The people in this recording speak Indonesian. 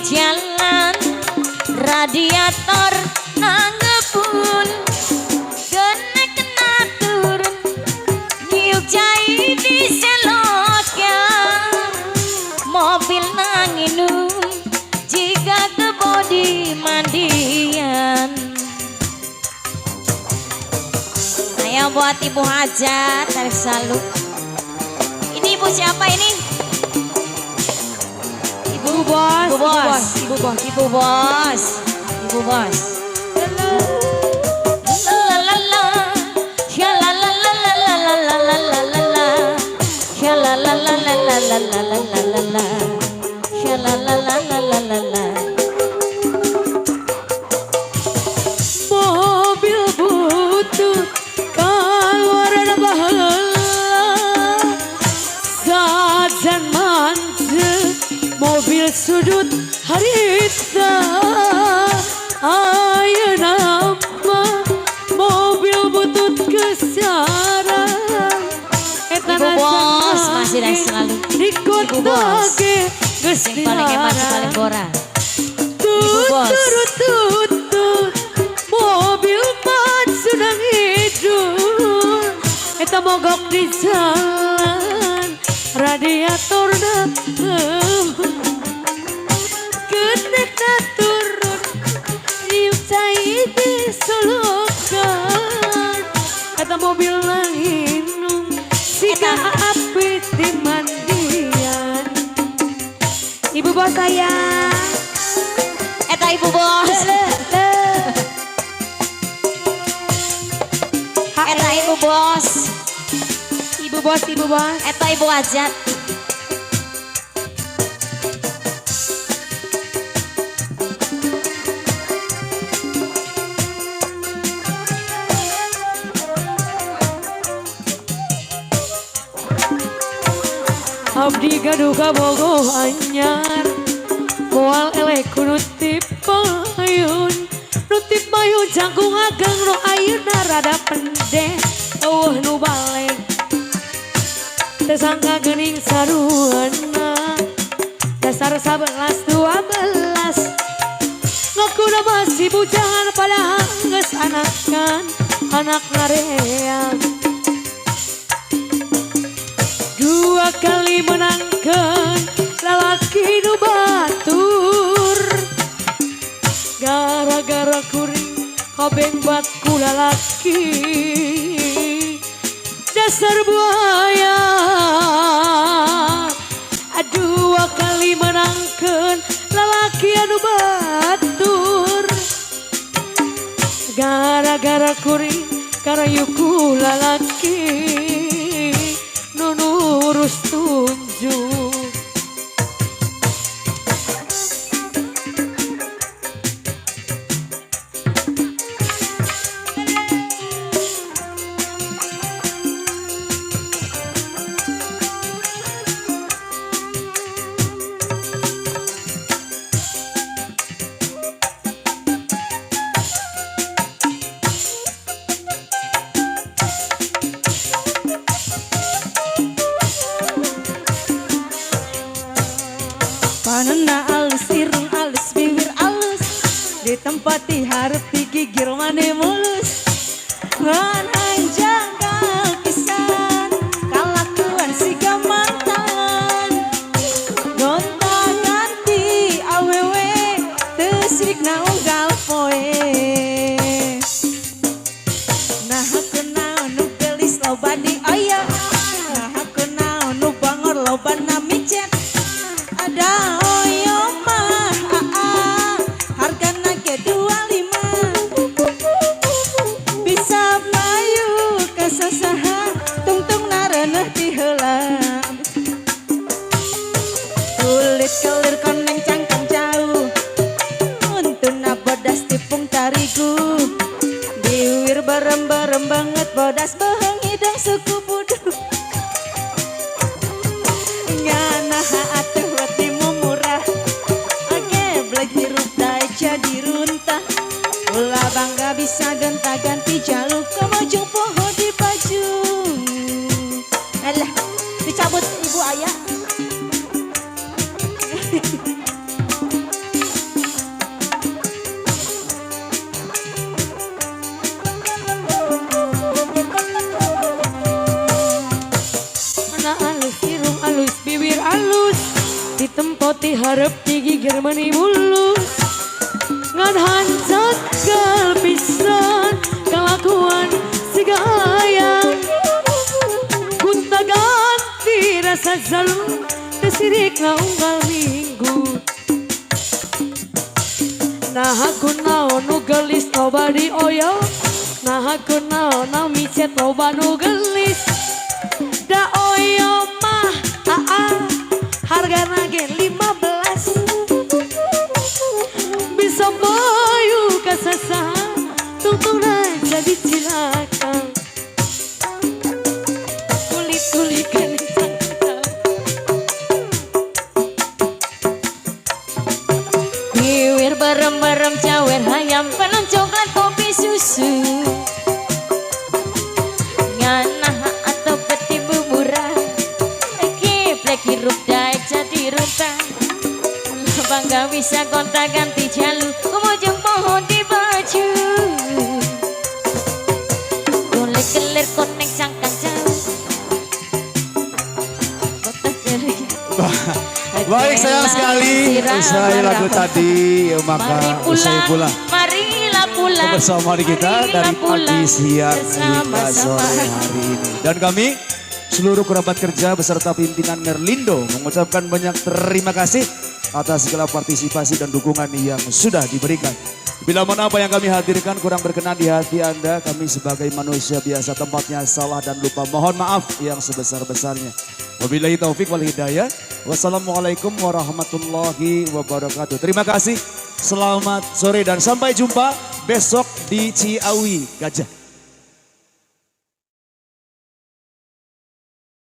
jalan radiator nanggepun kena kena turun niuk jai di seloknya mobil nanginum jika ke bodi mandian. Saya buat ibu hajat tarik salut. Ini ibu siapa ini? Ibu bos, ibu bos, ibu bos, ibu bos, ibu bos. Mobil butut keluar ada bahala sajan manja mobil sudut harita ayo nama mobil butut kesaran Ibu bos masih dan selalu. di kota ke Yang paling hebat, yang paling gora. Tutut mobil pan sudah hidup eta mogok di jalan radiator kenek turun riuk cai di solokan eta mobil lainum sika api di mandian. Ibu bos sayang, Eta ibu bos. Eta ibu bos. ibu bos, ibu bos. Eta ibu hajat. Abdi gaduh kabogoh anyar moal eleh kudu tipayun nutip mayun jangkung ageng nu ayeuna rada pendek eueuh nu balik teu sangka geuning saruana dasar 11-12 ngakuda masih bujangan padahal geus anakan anak ngareang. Dua kali menangkan lalaki nu batur gara-gara kuring kobeng batku lalaki dasar buaya. Dua kali menangkan lalaki anu batur gara-gara kuring karayuku lalaki nurus tunjuk. Panena alus, irung alus, bibir alus ditempati harti gigir mane mulus ngan anjang pisan kalakuan si gamantan gonta ganti awewe teu sirikna unggal poe nah hakeuna nu gelis loba di aya nah hakeuna nu bangor loba na micet ada oyo mah hargana ke 25 bisa payu ke sasaha tungtung nareneh ti heula kulit kelir koneng cangkang jauh untuna bodas tipung tarigu diwir barem-barem banget bodas beheng hidung suku budu ngana atuh wetimu murah age bleg hirup dae jadi runtah ulah bangga bisa genta-ganti jaluk ke baju poho di baju alah dicabut ibu ayah ti harap tinggi germani bulu ngadhan sakal pisan kelakuan segayang kunta ganti rasa zalu kesirik na unggal minggu nah aku naon nu gelis nobody oyo nah aku naon na micet loba nu gelis da oyo mah harga nage 15 bisa bayu kasasa tuntunan jadi cilaka kulit-kulit kan Wiwir barem-barem cawer hayam penuh coklat kopi susu nganah atau peti bumurah Geblek hirup daek jadi ruta bangga bisa kontak ganti jalur kemujung pohon di baju golek kelir konek cangkang jauh Baik, sayang sekali usai lagu tadi maka usai pulang marilah pulang bersama kita dari pagi siang hingga sore hari ini. Dan kami seluruh kerabat kerja beserta pimpinan Ngerlindo mengucapkan banyak terima kasih atas segala partisipasi dan dukungan yang sudah diberikan. Bila mana apa yang kami hadirkan kurang berkenan di hati Anda, kami sebagai manusia biasa tempatnya salah dan lupa. Mohon maaf yang sebesar-besarnya. Wabillahi taufik wal hidayah. Wassalamualaikum warahmatullahi wabarakatuh. Terima kasih, selamat sore dan sampai jumpa besok di Ciawi Gajah.